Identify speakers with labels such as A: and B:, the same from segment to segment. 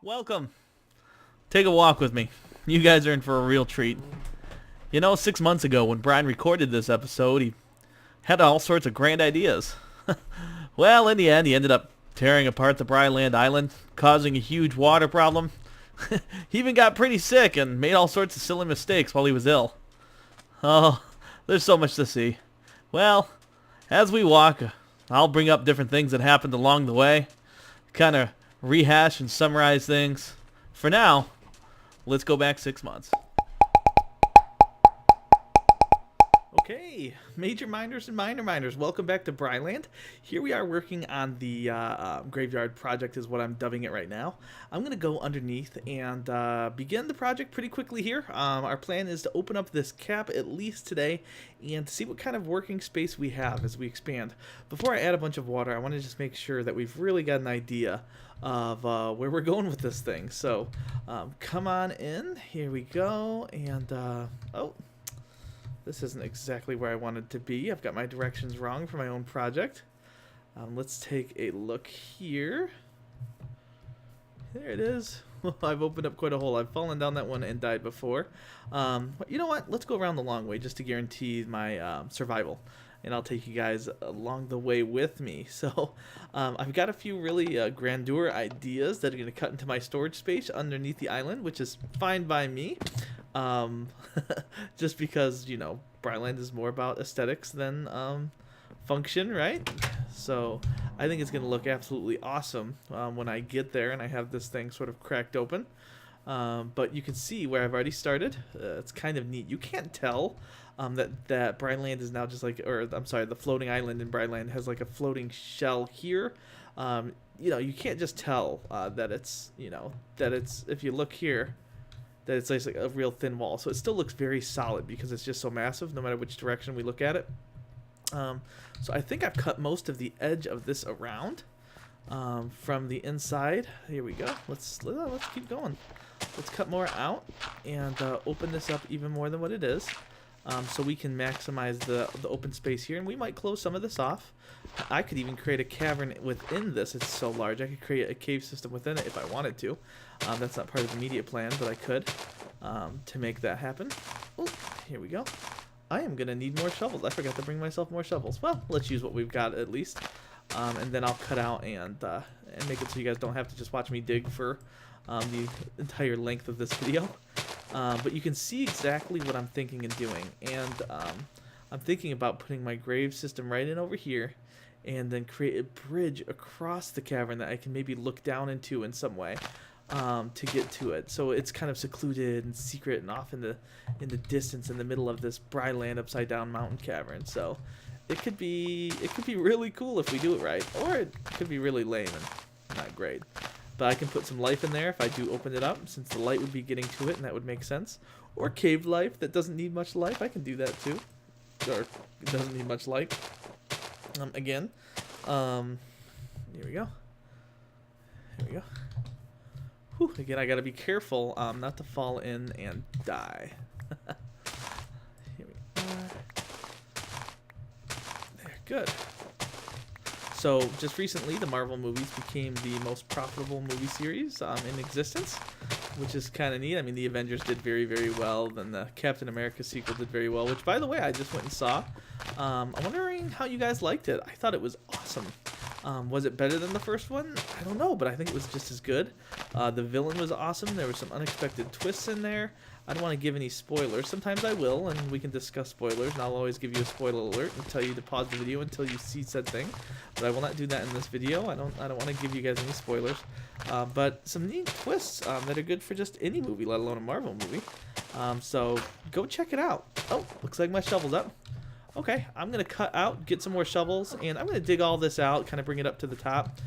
A: Welcome. Take a walk with me. You guys are in for a real treat. You know, 6 months ago when Brian recorded this episode, he had all sorts of grand ideas. Well, in the end, he ended up tearing apart the Bryland Island, causing a huge water problem. He even got pretty sick and made all sorts of silly mistakes while he was ill. Oh, there's so much to see. Well, as we walk, I'll bring up different things that happened along the way, kind of rehash and summarize things. For now, let's go back 6 months. Okay, major miners and minor miners, welcome back to Bryland. Here we are working on the graveyard project is what I'm dubbing it right now. I'm going to go underneath and begin the project pretty quickly here. Our plan is to open up this cap at least today and to see what kind of working space we have as we expand. Before I add a bunch of water, I want to just make sure that we've really got an idea of where we're going with this thing. So come on in, here we go, and oh, this isn't exactly where I wanted to be. I've got my directions wrong for my own project. Let's take a look here. There it is. I've opened up quite a hole. I've fallen down that one and died before. You know what? Let's go around the long way just to guarantee my survival. And I'll take you guys along the way with me. So I've got a few really grandeur ideas that are going to cut into my storage space underneath the island, which is fine by me. Just because, you know, Bryland is more about aesthetics than function, right? So I think it's going to look absolutely awesome when I get there and I have this thing sort of cracked open. But you can see where I've already started. It's kind of neat. You can't tell that Bryland is now just like, or I'm sorry, the floating island in Bryland has like a floating shell here. You know, you can't just tell that it's, you know, that it's, if you look here, that it's like a real thin wall. So it still looks very solid because it's just so massive no matter which direction we look at it. So I think I've cut most of the edge of this around from the inside. Here we go. Let's keep going. Let's cut more out and open this up even more than what it is. So we can maximize the open space here, and we might close some of this off. I could even create a cavern within this. It's so large. I could create a cave system within it if I wanted to. That's not part of the immediate plan, but I could to make that happen. Ooh, here we go. I am going to need more shovels. I forgot to bring myself more shovels. Well, let's use what we've got at least. And then I'll cut out and make it so you guys don't have to just watch me dig for the entire length of this video. But you can see exactly what I'm thinking and doing. And I'm thinking about putting my grave system right in over here and then create a bridge across the cavern that I can maybe look down into in some way to get to it. So it's kind of secluded and secret and off in the distance in the middle of this Bryland upside down mountain cavern. So it could be really cool if we do it right, or it could be really lame and not great. But I can put some life in there if I do open it up, since the light would be getting to it, and that would make sense. Or cave life that doesn't need much life. I can do that too. Or it doesn't need much light. Again. Here we go. Here we go. Whew, again, I gotta be careful not to fall in and die. Here we are. There, good. So, just recently, the Marvel movies became the most profitable movie series in existence, which is kind of neat. I mean, the Avengers did very, very well. Then the Captain America sequel did very well, which, by the way, I just went and saw. I'm wondering how you guys liked it. I thought it was awesome. Was it better than the first one? I don't know, but I think it was just as good. The villain was awesome. There were some unexpected twists in there. I don't want to give any spoilers. Sometimes I will, and we can discuss spoilers, and I'll always give you a spoiler alert and tell you to pause the video until you see said thing. But I will not do that in this video. I don't want to give you guys any spoilers. But some neat twists that are good for just any movie, let alone a Marvel movie. So go check it out. Oh, looks like my shovel's up. Okay, I'm going to cut out, get some more shovels, and I'm going to dig all this out, kind of bring it up to the top,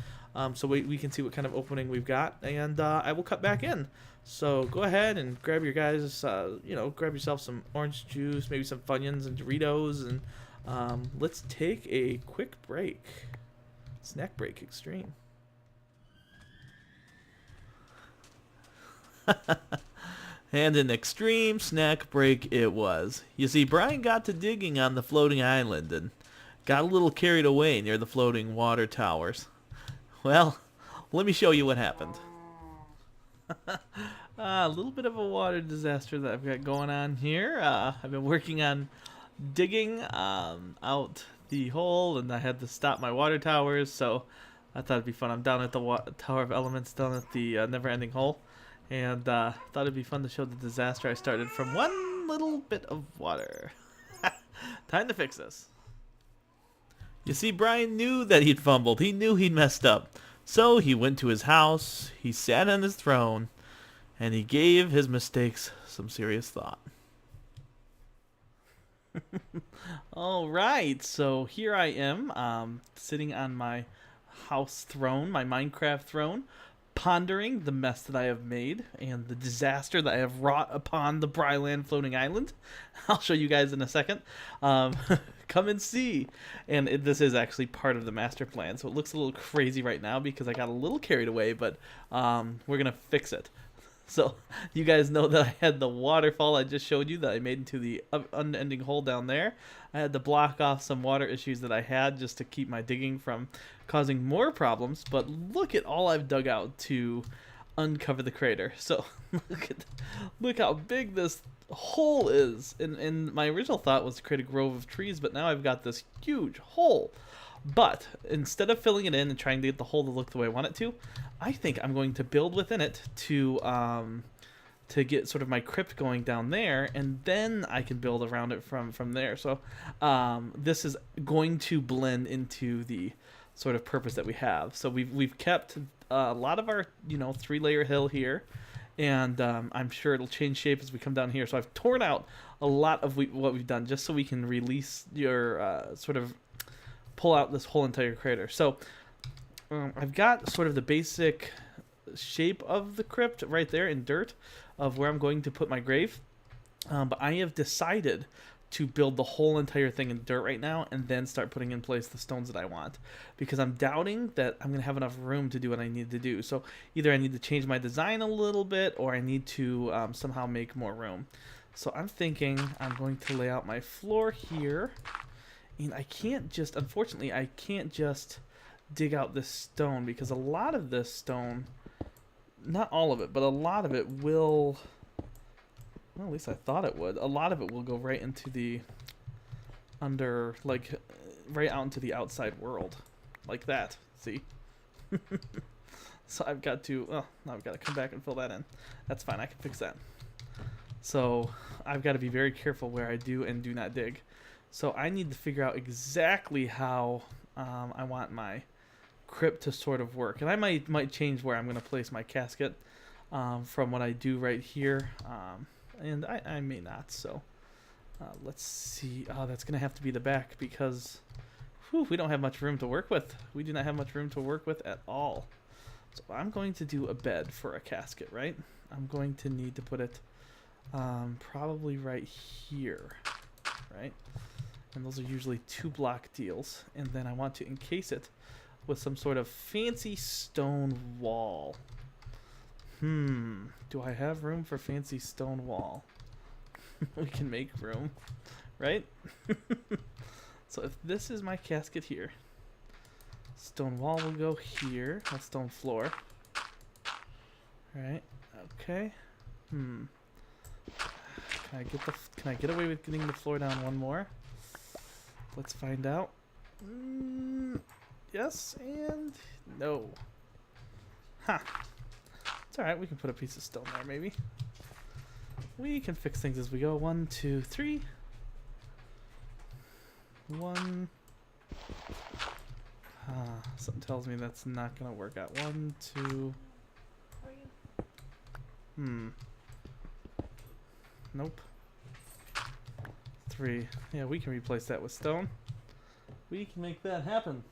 A: so we can see what kind of opening we've got, and I will cut back in. So go ahead and grab your guys, you know, grab yourself some orange juice, maybe some Funyuns and Doritos, and let's take a quick break. Snack break extreme. And an extreme snack break it was. You see, Brian got to digging on the floating island and got a little carried away near the floating water towers. Well, let me show you what happened. A little bit of a water disaster that I've got going on here. I've been working on digging out the hole, and I had to stop my water towers, so I thought it'd be fun. I'm down at the Tower of Elements, down at the never-ending hole, and thought it'd be fun to show the disaster I started from one little bit of water. Time to fix this. You see, Brian knew that he'd fumbled. He knew he'd messed up. So he went to his house, he sat on his throne, and he gave his mistakes some serious thought. All right, so here I am, sitting on my house throne, my Minecraft throne, pondering the mess that I have made and the disaster that I have wrought upon the Bryland floating island. I'll show you guys in a second. Come and see. And this is actually part of the master plan, so it looks a little crazy right now because I got a little carried away, but we're going to fix it. So you guys know that I had the waterfall I just showed you that I made into the unending hole down there. I had to block off some water issues that I had just to keep my digging from causing more problems. But look at all I've dug out to uncover the crater. So look how big this hole is. And my original thought was to create a grove of trees, but now I've got this huge hole. But instead of filling it in and trying to get the hole to look the way I want it to, I think I'm going to build within it to get sort of my crypt going down there, and then I can build around it from there. So this is going to blend into the sort of purpose that we have. So we've kept a lot of our 3-layer hill here, and I'm sure it'll change shape as we come down here. So I've torn out a lot of what we've done just so we can release your sort of pull out this whole entire crater. So I've got sort of the basic shape of the crypt right there in dirt of where I'm going to put my grave, but I have decided to build the whole entire thing in dirt right now and then start putting in place the stones that I want, because I'm doubting that I'm gonna have enough room to do what I need to do. So either I need to change my design a little bit, or I need to somehow make more room. So I'm thinking I'm going to lay out my floor here. And I can't just, unfortunately, I can't just dig out this stone, because a lot of this stone, not all of it, but a lot of it will, well, at least I thought it would, a lot of it will go right into the right out into the outside world, like that, see? So I've got to, oh, now I've got to come back and fill that in. That's fine, I can fix that. So I've got to be very careful where I do and do not dig. So I need to figure out exactly how I want my crypt to sort of work. And I might change where I'm going to place my casket from what I do right here. And I may not. So let's see. Oh, that's going to have to be the back, because we don't have much room to work with. We do not have much room to work with at all. So I'm going to do a bed for a casket, right? I'm going to need to put it probably right here, right? And those are usually 2-block deals. And then I want to encase it with some sort of fancy stone wall. Do I have room for fancy stone wall? We can make room, right? So if this is my casket here, stone wall will go here. That's stone floor. Right? Okay. Can I get away with getting the floor down one more? Let's find out. Yes and no. Huh. It's alright, we can put a piece of stone there maybe. We can fix things as we go. 1, 2, 3. 1. Something tells me that's not gonna work out. 1, 2. Nope. 3. Yeah, we can replace that with stone. We can make that happen.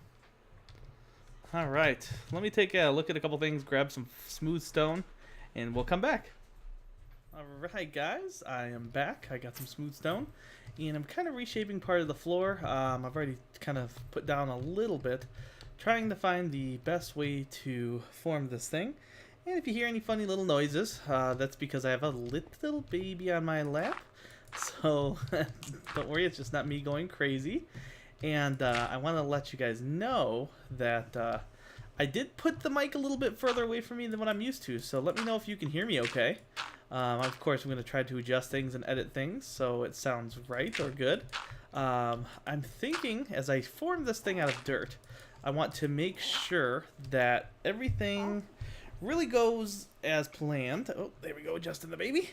A: Alright, let me take a look at a couple things, grab some smooth stone, and we'll come back. Alright guys, I am back. I got some smooth stone, and I'm kind of reshaping part of the floor. I've already kind of put down a little bit, trying to find the best way to form this thing. And if you hear any funny little noises, that's because I have a little baby on my lap. So don't worry, it's just not me going crazy. And I want to let you guys know that I did put the mic a little bit further away from me than what I'm used to, so let me know if you can hear me okay. Of course, I'm going to try to adjust things and edit things so it sounds right or good. I'm thinking, as I form this thing out of dirt, I want to make sure that everything really goes as planned. Oh, there we go, adjusting the baby.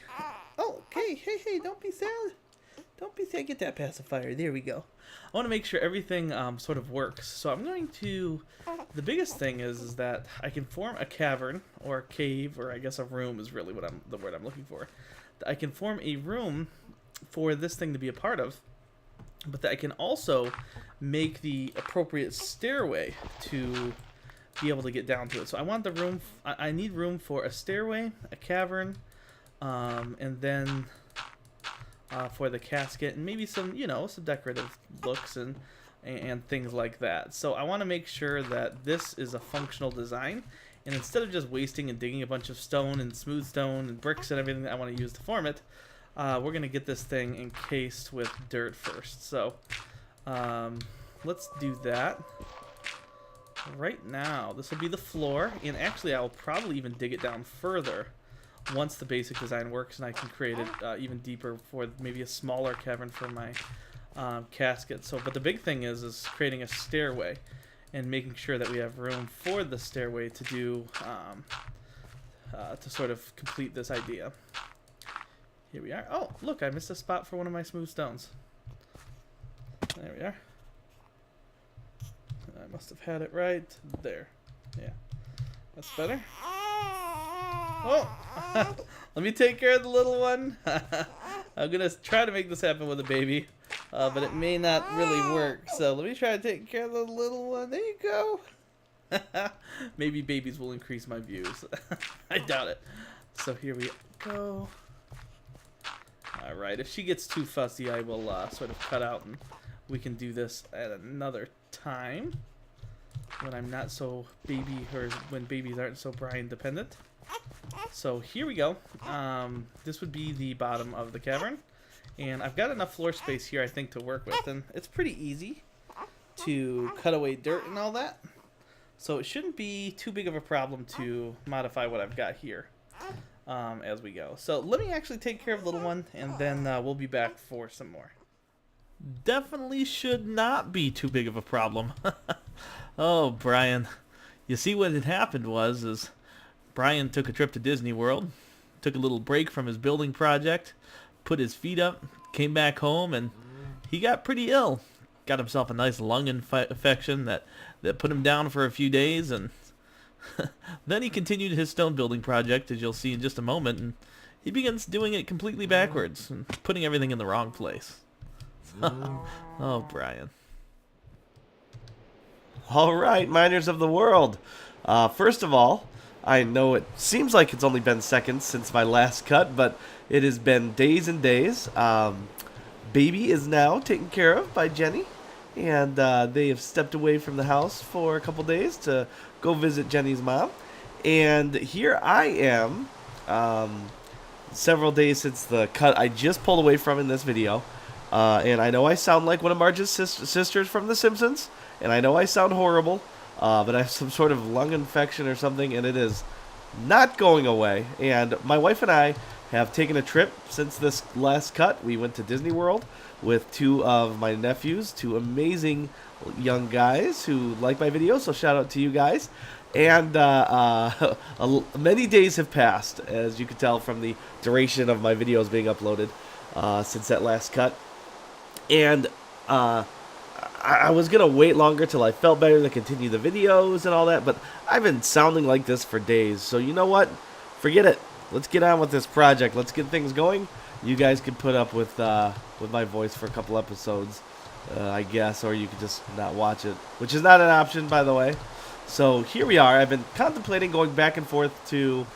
A: Oh, okay, hey, don't be sad. Don't be sad, get that pacifier, there we go. I want to make sure everything sort of works. So I'm going to, the biggest thing is that I can form a cavern, or a cave, or I guess a room is really what the word I'm looking for. I can form a room for this thing to be a part of, but that I can also make the appropriate stairway to be able to get down to it. So I want the room, I need room for a stairway, a cavern, and then for the casket, and maybe some, you know, some decorative looks and things like that. So I want to make sure that this is a functional design, and instead of just wasting and digging a bunch of stone and smooth stone and bricks and everything that I want to use to form it, we're going to get this thing encased with dirt first. So let's do that. Right now, this will be the floor, and actually I'll probably even dig it down further once the basic design works, and I can create it even deeper for maybe a smaller cavern for my casket. So, but the big thing is creating a stairway and making sure that we have room for the stairway to do to sort of complete this idea. Here we are. Oh, look, I missed a spot for one of my smooth stones. There we are. I must have had it right there. Yeah, that's better. Oh, let me take care of the little one. I'm gonna try to make this happen with a baby, but it may not really work. So let me try to take care of the little one. There you go. Maybe babies will increase my views. I doubt it. So here we go. All right, if she gets too fussy, I will sort of cut out, and we can do this at another time when I'm not so baby, or when babies aren't so Brian dependent. So here we go. This would be the bottom of the cavern, and I've got enough floor space here, I think, to work with, and it's pretty easy to cut away dirt and all that, so it shouldn't be too big of a problem to modify what I've got here as we go. So let me actually take care of the little one, and then we'll be back for some more. Definitely should not be too big of a problem. Oh, Brian. You see, what had happened was Brian took a trip to Disney World, took a little break from his building project, put his feet up, came back home, and he got pretty ill. Got himself a nice lung infection that put him down for a few days, and then he continued his stone building project, as you'll see in just a moment, and he begins doing it completely backwards and putting everything in the wrong place. Oh, Brian.
B: All right, miners of the world. First of all, I know it seems like it's only been seconds since my last cut, but it has been days and days. Baby is now taken care of by Jenny, and they have stepped away from the house for a couple days to go visit Jenny's mom. And here I am, several days since the cut I just pulled away from in this video. And I know I sound like one of Marge's sisters from The Simpsons, and I know I sound horrible, but I have some sort of lung infection or something, and it is not going away. And my wife and I have taken a trip since this last cut. We went to Disney World with two of my nephews, two amazing young guys who like my videos, so shout out to you guys. And many days have passed, as you can tell from the duration of my videos being uploaded since that last cut. And I was going to wait longer till I felt better to continue the videos and all that, but I've been sounding like this for days. So you know what? Forget it. Let's get on with this project. Let's get things going. You guys can put up with my voice for a couple episodes, I guess, or you could just not watch it, which is not an option, by the way. So here we are. I've been contemplating going back and forth to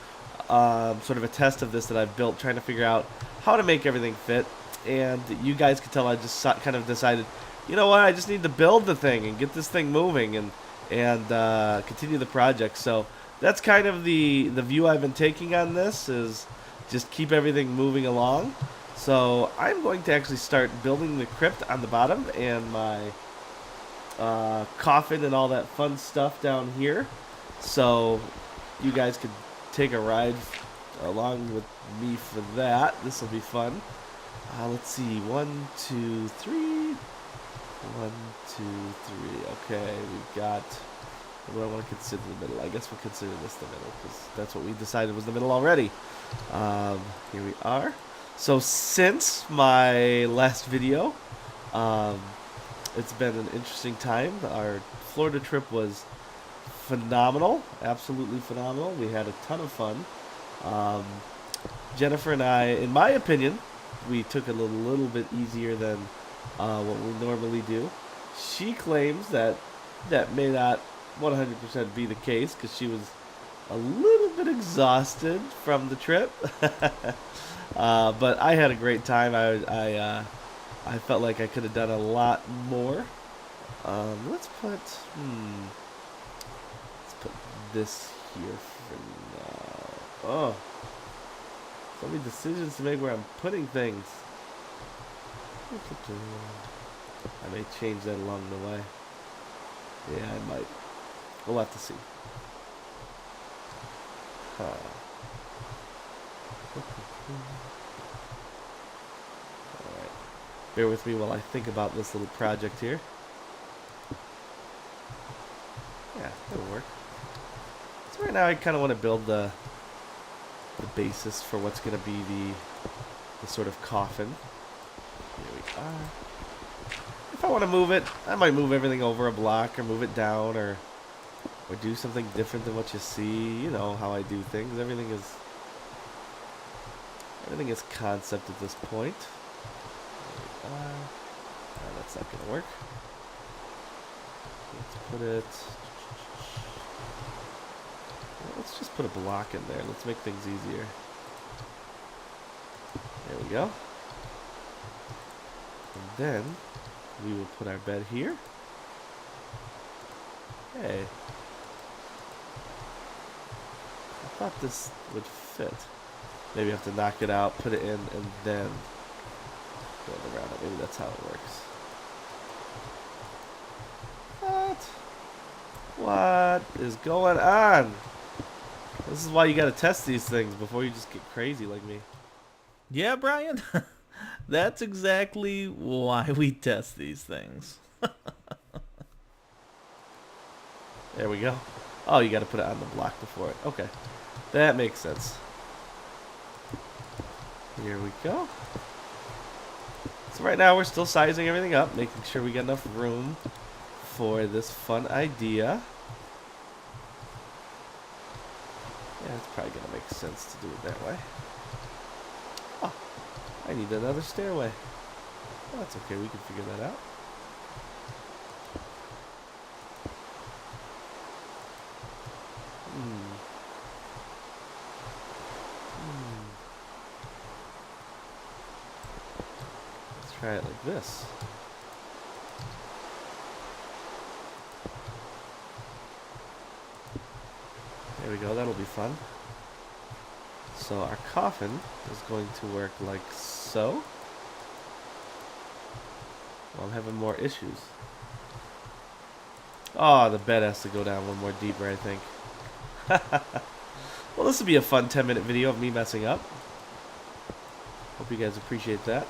B: sort of a test of this that I've built, trying to figure out how to make everything fit. And you guys can tell I just kind of decided, you know what, I just need to build the thing and get this thing moving and continue the project. So that's kind of the view I've been taking on this, is just keep everything moving along. So I'm going to actually start building the crypt on the bottom, and my coffin and all that fun stuff down here. So you guys could take a ride along with me for that. This will be fun. Let's see. 1, 2, 3. 1, 2, 3. Okay, we've got. What do I want to consider the middle? I guess we'll consider this the middle because that's what we decided was the middle already. Here we are. So since my last video, it's been an interesting time. Our Florida trip was phenomenal, absolutely phenomenal. We had a ton of fun. Jennifer and I, in my opinion, we took it a little bit easier than what we normally do. She claims that that may not 100% be the case because she was a little bit exhausted from the trip. But I had a great time. I felt like I could have done a lot more. Let's put this here for now. Oh, so many decisions to make where I'm putting things. I may change that along the way. Yeah, I might. We'll have to see. Alright. Bear with me while I think about this little project here. Yeah, that'll work. So right now I kind of want to build the basis for what's going to be the sort of coffin. Here we are. If I want to move it, I might move everything over a block or move it down or do something different than what you see. You know how I do things. Everything is concept at this point. There we are. No, that's not going to work. Let's put it... Let's just put a block in there. Let's make things easier. There we go. And then we will put our bed here. Hey. I thought this would fit. Maybe I have to knock it out, put it in, and then build around it. Maybe that's how it works. What is going on? This is why you gotta test these things before you just get crazy like me.
A: Yeah, Brian? That's exactly why we test these things.
B: There we go. Oh, you gotta put it on the block before it. Okay. That makes sense. Here we go. So right now we're still sizing everything up, making sure we got enough room for this fun idea. Yeah, it's probably gonna make sense to do it that way. Oh, I need another stairway. Oh, that's okay, we can figure that out. Let's try it like this. There we go, that'll be fun. So our coffin is going to work like so. Well, I'm having more issues. Oh, the bed has to go down one more deeper, I think. Well, this will be a fun 10-minute video of me messing up. Hope you guys appreciate that.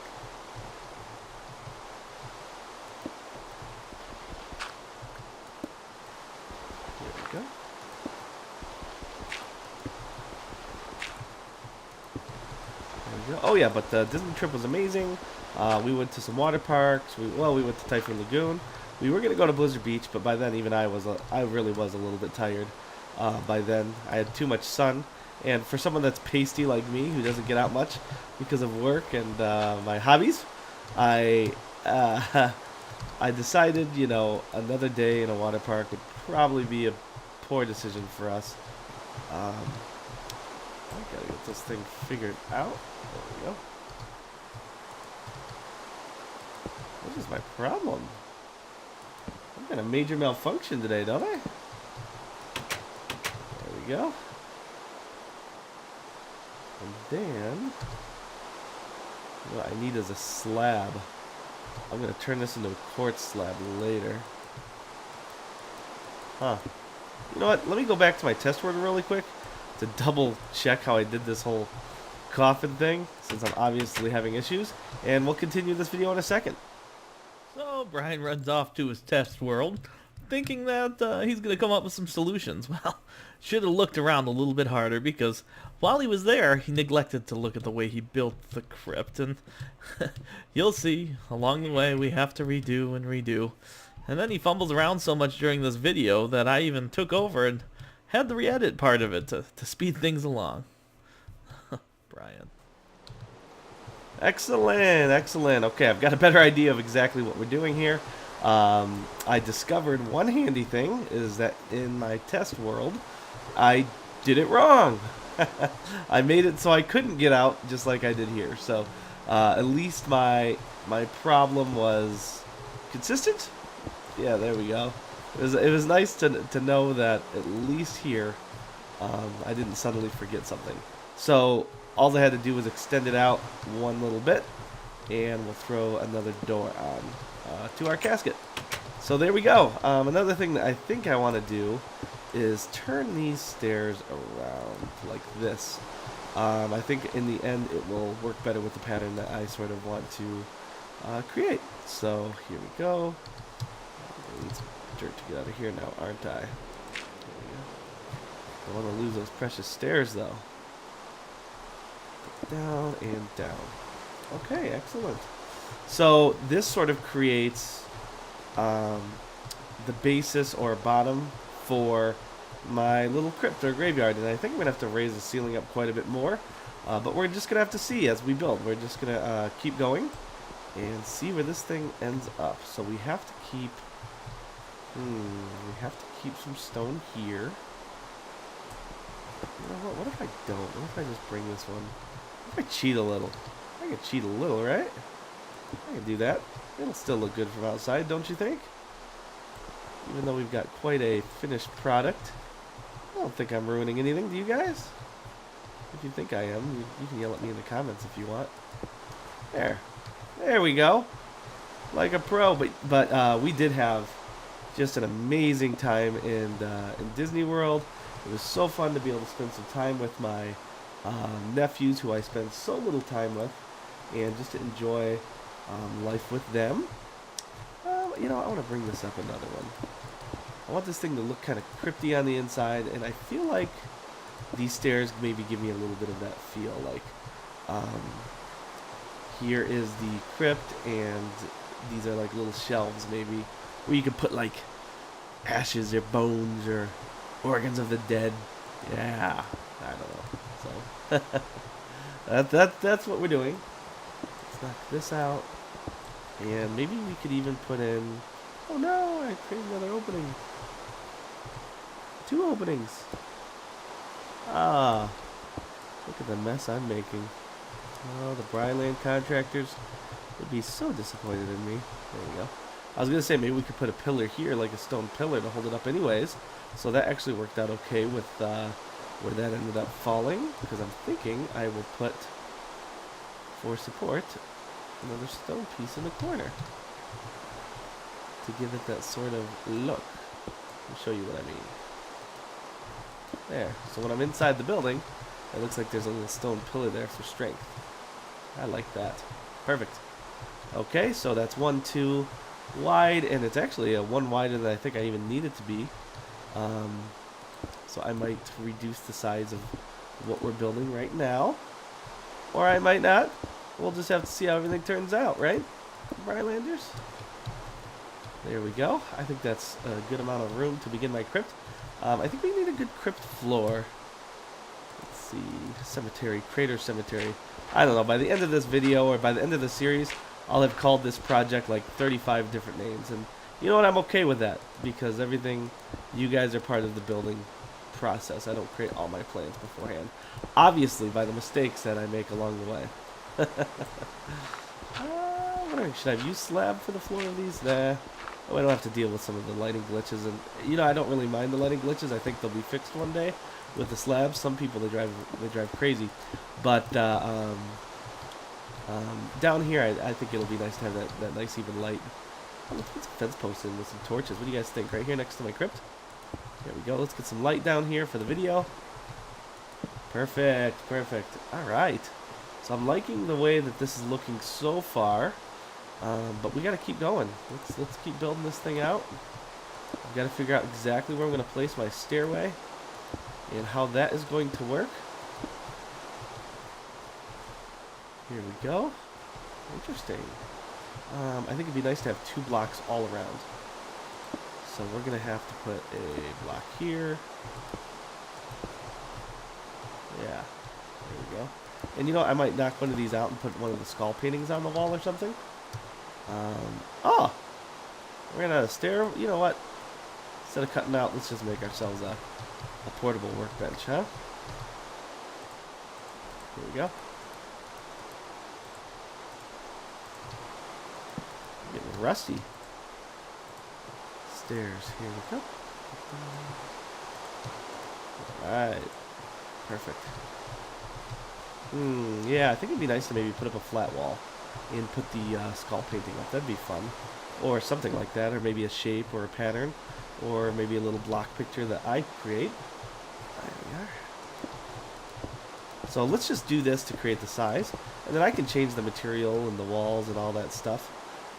B: Here we go. Oh yeah, but the Disney trip was amazing. We went to some water parks. We went to Typhoon Lagoon. We were gonna go to Blizzard Beach, but by then even I really was a little bit tired. By then I had too much sun, and for someone that's pasty like me, who doesn't get out much because of work and my hobbies, I decided, you know, another day in a water park would probably be a poor decision for us. I gotta get this thing figured out. There we go. What is my problem? I've got a major malfunction today, don't I? There we go. And then, what I need is a slab. I'm going to turn this into a quartz slab later. Huh. You know what? Let me go back to my test world really quick to double check how I did this whole coffin thing, since I'm obviously having issues, and we'll continue this video in a second.
A: So Brian runs off to his test world, thinking that he's going to come up with some solutions. Well, should have looked around a little bit harder, because while he was there, he neglected to look at the way he built the crypt, and you'll see, along the way, we have to redo and redo. And then he fumbles around so much during this video that I even took over and had to re-edit part of it to speed things along. Brian.
B: Excellent, excellent. Okay, I've got a better idea of exactly what we're doing here. I discovered one handy thing is that in my test world, I did it wrong. I made it so I couldn't get out just like I did here. So at least my problem was consistent. Yeah, there we go. It was nice to know that at least here I didn't suddenly forget something. So all I had to do was extend it out one little bit, and we'll throw another door on to our casket. So there we go. Another thing that I think I want to do is turn these stairs around like this. I think in the end it will work better with the pattern that I sort of want to create. So here we go. I need some dirt to get out of here now, aren't I? Don't want to lose those precious stairs though. Down and down. Okay, excellent. So this sort of creates the basis or bottom for my little crypt or graveyard, and I think I'm gonna have to raise the ceiling up quite a bit more, but we're just gonna have to see as we build. We're just gonna keep going and see where this thing ends up. So we have to keep some stone here. You know what if I don't? What if I just bring this one? What if I cheat a little? I can cheat a little, right? I can do that. It'll still look good from outside, don't you think? Even though we've got quite a finished product. I don't think I'm ruining anything, do you guys? If you think I am, you can yell at me in the comments if you want. There we go. Like a pro, but we did have just an amazing time in Disney World. It was so fun to be able to spend some time with my nephews, who I spend so little time with, and just to enjoy life with them. You know, I want to bring this up another one. I want this thing to look kind of crypty on the inside, and I feel like these stairs maybe give me a little bit of that feel. Like, here is the crypt, and these are like little shelves maybe, where you could put like ashes or bones or organs of the dead. Yeah, I don't know. So that's what we're doing. Let's knock this out, and maybe we could even put in. Oh no! I created another opening. 2 openings. Ah, look at the mess I'm making. Oh, the Bryland contractors would be so disappointed in me. There we go. I was gonna say maybe we could put a pillar here, like a stone pillar, to hold it up anyways. So that actually worked out okay with where that ended up falling, because I'm thinking I will put, for support, another stone piece in the corner to give it that sort of look. I'll show you what I mean. There. So when I'm inside the building, it looks like there's a little stone pillar there for strength. I like that. Perfect. Okay, so that's 1, 2 wide, and it's actually a 1 wider than I think I even need it to be. So I might reduce the size of what we're building right now, or I might not. We'll just have to see how everything turns out, right, Brylanders? There we go. I think that's a good amount of room to begin my crypt. I think we need a good crypt floor. Let's see, cemetery, crater cemetery. I don't know, by the end of this video, or by the end of the series, I'll have called this project like 35 different names, and you know what, I'm okay with that, because everything, you guys are part of the building process. I don't create all my plans beforehand, obviously by the mistakes that I make along the way. Should I use slab for the floor of these? Nah. Oh, I don't have to deal with some of the lighting glitches, and you know, I don't really mind the lighting glitches. I think they'll be fixed one day with the slabs. Some people, they drive crazy, but down here I think it'll be nice to have that nice even light. Oh, let's put some fence posts in with some torches. What do you guys think? Right here next to my crypt? There we go. Let's get some light down here for the video. Perfect, perfect. All right. So I'm liking the way that this is looking so far, but we got to keep going. Let's keep building this thing out. I've got to figure out exactly where I'm going to place my stairway and how that is going to work. Here we go. Interesting. I think it'd be nice to have 2 blocks all around. So we're going to have to put a block here. Yeah, there we go. And you know, I might knock one of these out and put one of the skull paintings on the wall or something. Oh! We're gonna stair. You know what? Instead of cutting out, let's just make ourselves a portable workbench, huh? Here we go. Getting rusty. Stairs. Here we go. Alright. Perfect. Yeah, I think it'd be nice to maybe put up a flat wall and put the skull painting up. That'd be fun. Or something like that, or maybe a shape or a pattern, or maybe a little block picture that I create. There we are. So let's just do this to create the size, and then I can change the material and the walls and all that stuff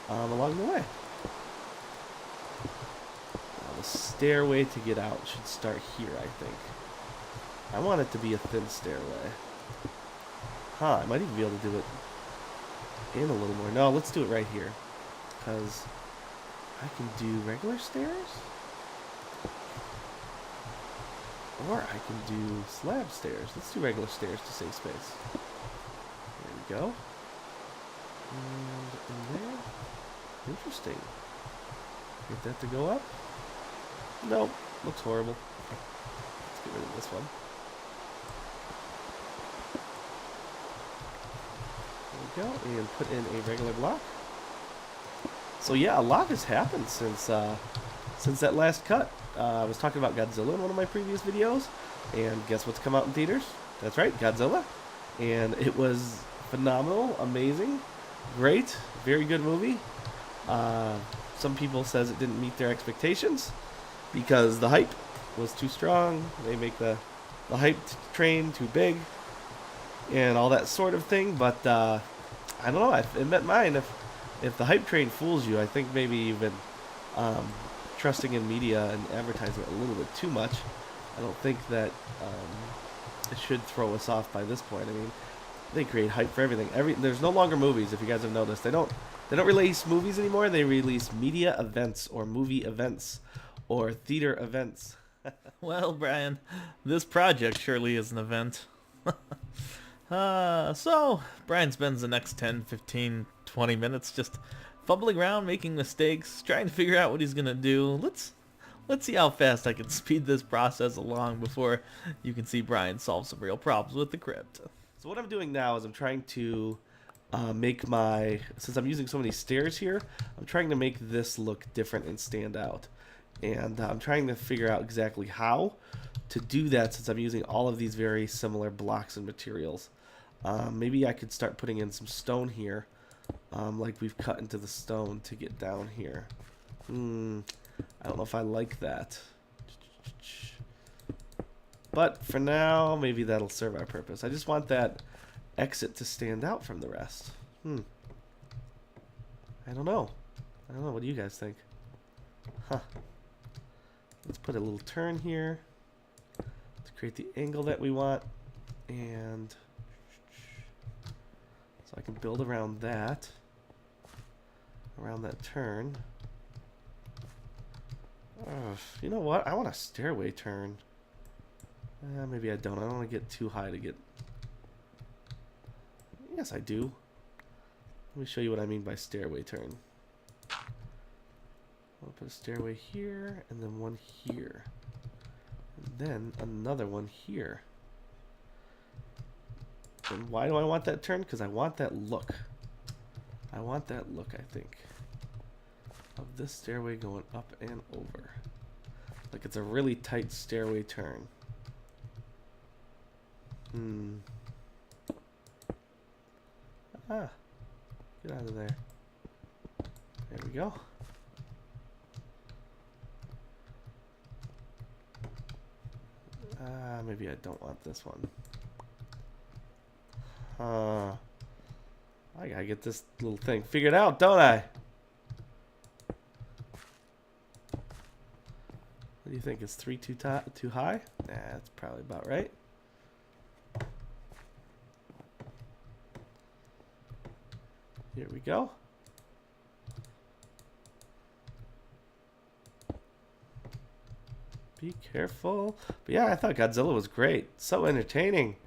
B: along the way. Now the stairway to get out should start here, I think. I want it to be a thin stairway. Huh, I might even be able to do it in a little more. No, let's do it right here. Because I can do regular stairs. Or I can do slab stairs. Let's do regular stairs to save space. There we go. And in there. Interesting. Get that to go up. Nope. Looks horrible. Let's get rid of this one. There we go. And put in a regular block. So yeah, a lot has happened since that last cut. I was talking about Godzilla in one of my previous videos, and guess what's come out in theaters? That's right, Godzilla. And it was phenomenal, amazing, great, very good movie. Some people says it didn't meet their expectations because the hype was too strong. They make the hype train too big and all that sort of thing. But I don't know, it met mine. If the hype train fools you, I think maybe you've been trusting in media and advertisement a little bit too much. I don't think that it should throw us off by this point. I mean, they create hype for everything. There's no longer movies, if you guys have noticed. They don't release movies anymore. They release media events or movie events or theater events.
A: Well, Brian, this project surely is an event. So, Brian spends the next 10, 15, 20 minutes just fumbling around, making mistakes, trying to figure out what he's gonna do. Let's see how fast I can speed this process along before you can see Brian solve some real problems with the crypt.
B: So what I'm doing now is I'm trying to since I'm using so many stairs here, I'm trying to make this look different and stand out. And I'm trying to figure out exactly how to do that since I'm using all of these very similar blocks and materials. Maybe I could start putting in some stone here, like we've cut into the stone to get down here. I don't know if I like that. But for now, maybe that'll serve our purpose. I just want that exit to stand out from the rest. I don't know. What do you guys think? Huh. Let's put a little turn here to create the angle that we want. And so I can build around that turn. You know what? I want a stairway turn. Maybe I don't. I don't want to get too high to get... Yes, I do. Let me show you what I mean by stairway turn. I'll put a stairway here, and then one here. And then another one here. And why do I want that turn? Because I want that look. I want that look, I think, of this stairway going up and over. Like it's a really tight stairway turn. Get out of there. There we go. Maybe I don't want this one. I gotta get this little thing figured out, don't I? What do you think? Is 3 too high? Nah, that's probably about right. Here we go. Be careful. But yeah, I thought Godzilla was great. So entertaining.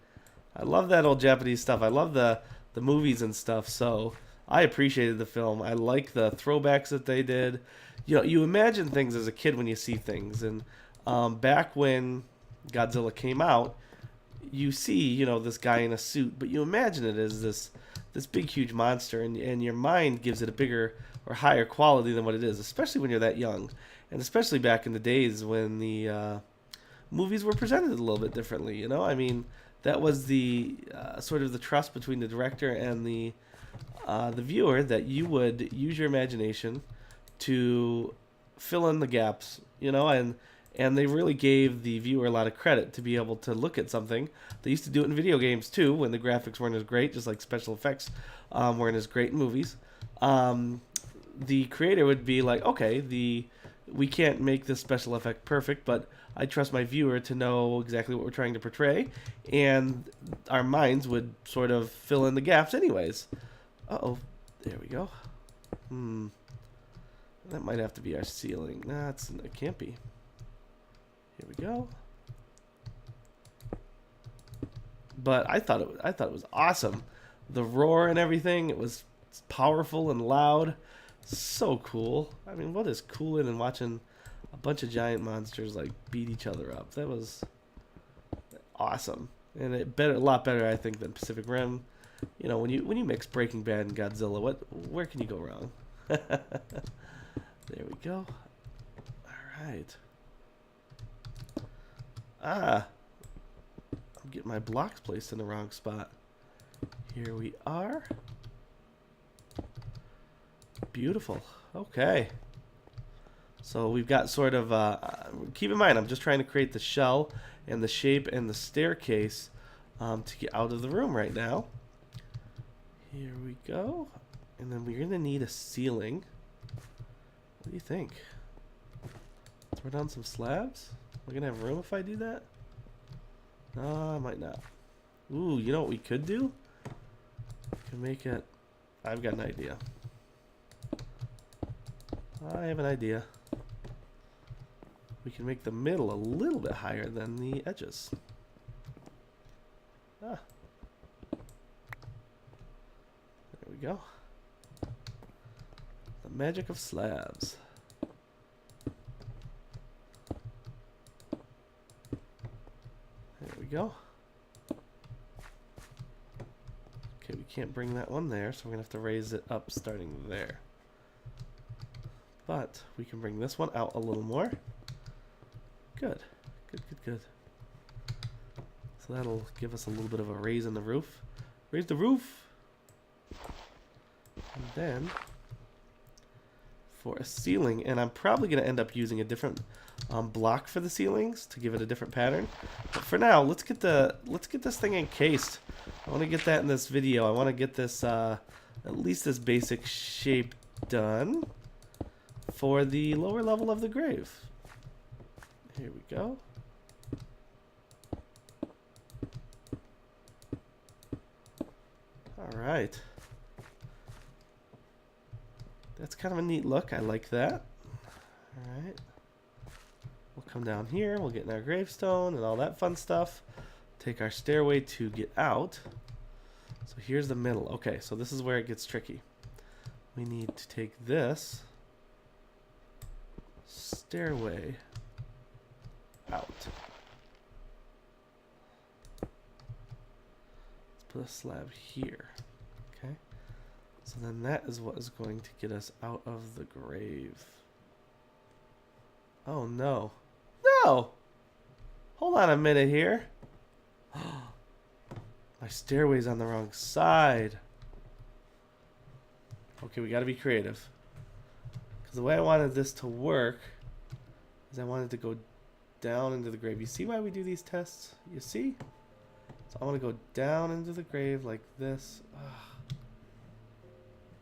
B: I love that old Japanese stuff. I love the movies and stuff. So I appreciated the film. I like the throwbacks that they did. You know, you imagine things as a kid when you see things. And back when Godzilla came out, you see, you know, this guy in a suit, but you imagine it as this big, huge monster, and your mind gives it a bigger or higher quality than what it is, especially when you're that young. And especially back in the days when the movies were presented a little bit differently, you know? I mean, that was the sort of the trust between the director and the viewer, that you would use your imagination to fill in the gaps, you know? And they really gave the viewer a lot of credit to be able to look at something. They used to do it in video games too, when the graphics weren't as great, just like special effects weren't as great in movies. The creator would be like, okay, we can't make this special effect perfect, but I trust my viewer to know exactly what we're trying to portray, and our minds would sort of fill in the gaps anyways. Uh-oh, there we go. That might have to be our ceiling. Nah, it can't be. Here we go. But I thought it was awesome. The roar and everything, it was powerful and loud. So cool. I mean, what is cooler than watching a bunch of giant monsters like beat each other up? That was awesome. And a lot better, I think, than Pacific Rim. You know, when you mix Breaking Bad and Godzilla, where can you go wrong? There we go. All right. I'm getting my blocks placed in the wrong spot. Here we are. Beautiful. Okay. So we've got sort of, keep in mind, I'm just trying to create the shell and the shape and the staircase to get out of the room right now. Here we go. And then we're going to need a ceiling. What do you think? Throw down some slabs? We're going to have room if I do that? No, I might not. Ooh, you know what we could do? We can make it... I've got an idea. I have an idea. We can make the middle a little bit higher than the edges. There we go. The magic of slabs. There we go. Okay, we can't bring that one there, so we're going to have to raise it up starting there. But we can bring this one out a little more. Good. Good, good, good. So that'll give us a little bit of a raise in the roof. Raise the roof! And then, for a ceiling, and I'm probably going to end up using a different block for the ceilings to give it a different pattern. But for now, let's get this thing encased. I want to get that in this video. I want to get this, at least this basic shape done for the lower level of the grave. Here we go. All right. That's kind of a neat look. I like that. All right. We'll come down here. We'll get in our gravestone and all that fun stuff. Take our stairway to get out. So here's the middle. Okay, so this is where it gets tricky. We need to take this stairway out. Let's put a slab here. Okay. So then that is what is going to get us out of the grave. Oh no. No! Hold on a minute here. My stairway's on the wrong side. Okay, we gotta be creative. Because the way I wanted this to work is I wanted to go down into the grave. You see why we do these tests? You see? So I want to go down into the grave like this. Ugh.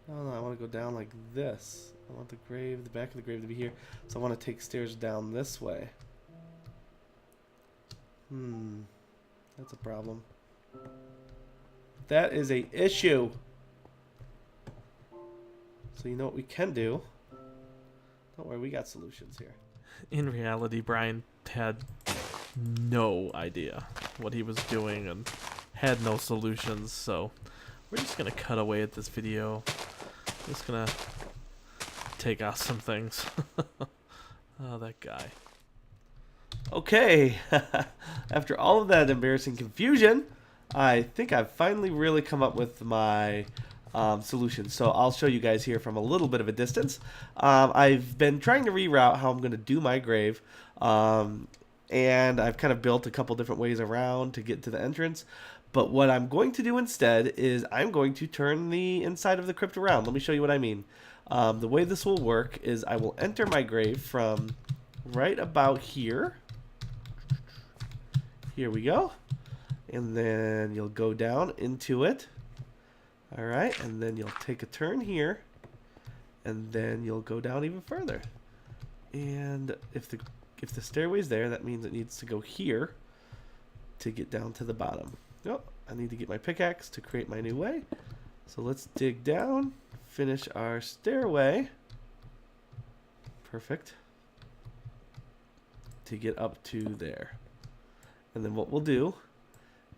B: No, I want to go down like this. I want the grave, the back of the grave to be here. So I want to take stairs down this way. That's a problem. That is a issue. So you know what we can do? Don't worry, we got solutions here.
A: In reality, Brian had no idea what he was doing and had no solutions, so we're just gonna cut away at this video. Just gonna take off some things. Oh, that guy.
B: Okay, after all of that embarrassing confusion, I think I've finally really come up with my solution. So I'll show you guys here from a little bit of a distance. I've been trying to reroute how I'm going to do my grave, and I've kind of built a couple different ways around to get to the entrance. But what I'm going to do instead is I'm going to turn the inside of the crypt around. Let me show you what I mean. The way this will work is I will enter my grave from right about here. Here we go. And then you'll go down into it. All right, and then you'll take a turn here, and then you'll go down even further. And if the stairway's there, that means it needs to go here to get down to the bottom. Oh, I need to get my pickaxe to create my new way. So let's dig down, finish our stairway. Perfect. To get up to there. And then what we'll do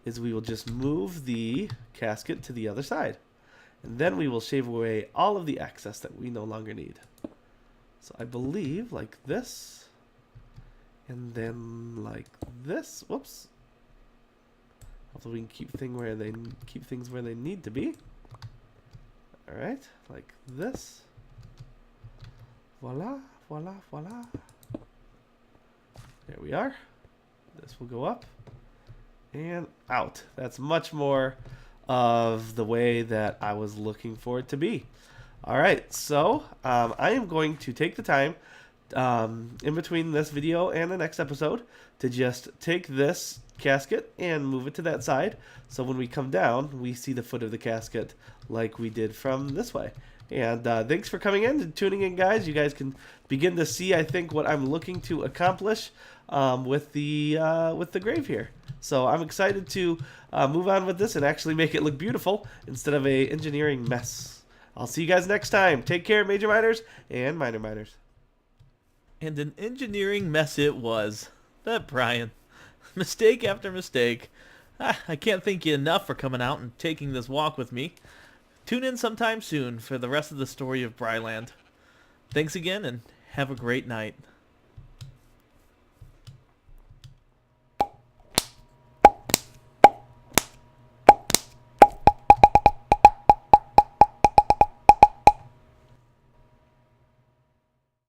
B: is we will just move the casket to the other side. And then we will shave away all of the excess that we no longer need. So I believe like this. And then like this. Whoops. Hopefully we can keep things where they need to be. Alright, like this. Voila, voila, voila. There we are. This will go up and out. That's much more of the way that I was looking for it to be. All right, so I am going to take the time in between this video and the next episode to just take this casket and move it to that side, so when we come down we see the foot of the casket like we did from this way. And thanks for coming in and tuning in, guys. You guys can begin to see, I think, what I'm looking to accomplish with the grave here. So I'm excited to move on with this and actually make it look beautiful instead of a engineering mess. I'll see you guys next time. Take care, Major Miners and Minor Miners.
A: And an engineering mess it was. That Brian. Mistake after mistake. I can't thank you enough for coming out and taking this walk with me. Tune in sometime soon for the rest of the story of Bryland. Thanks again, and have a great night.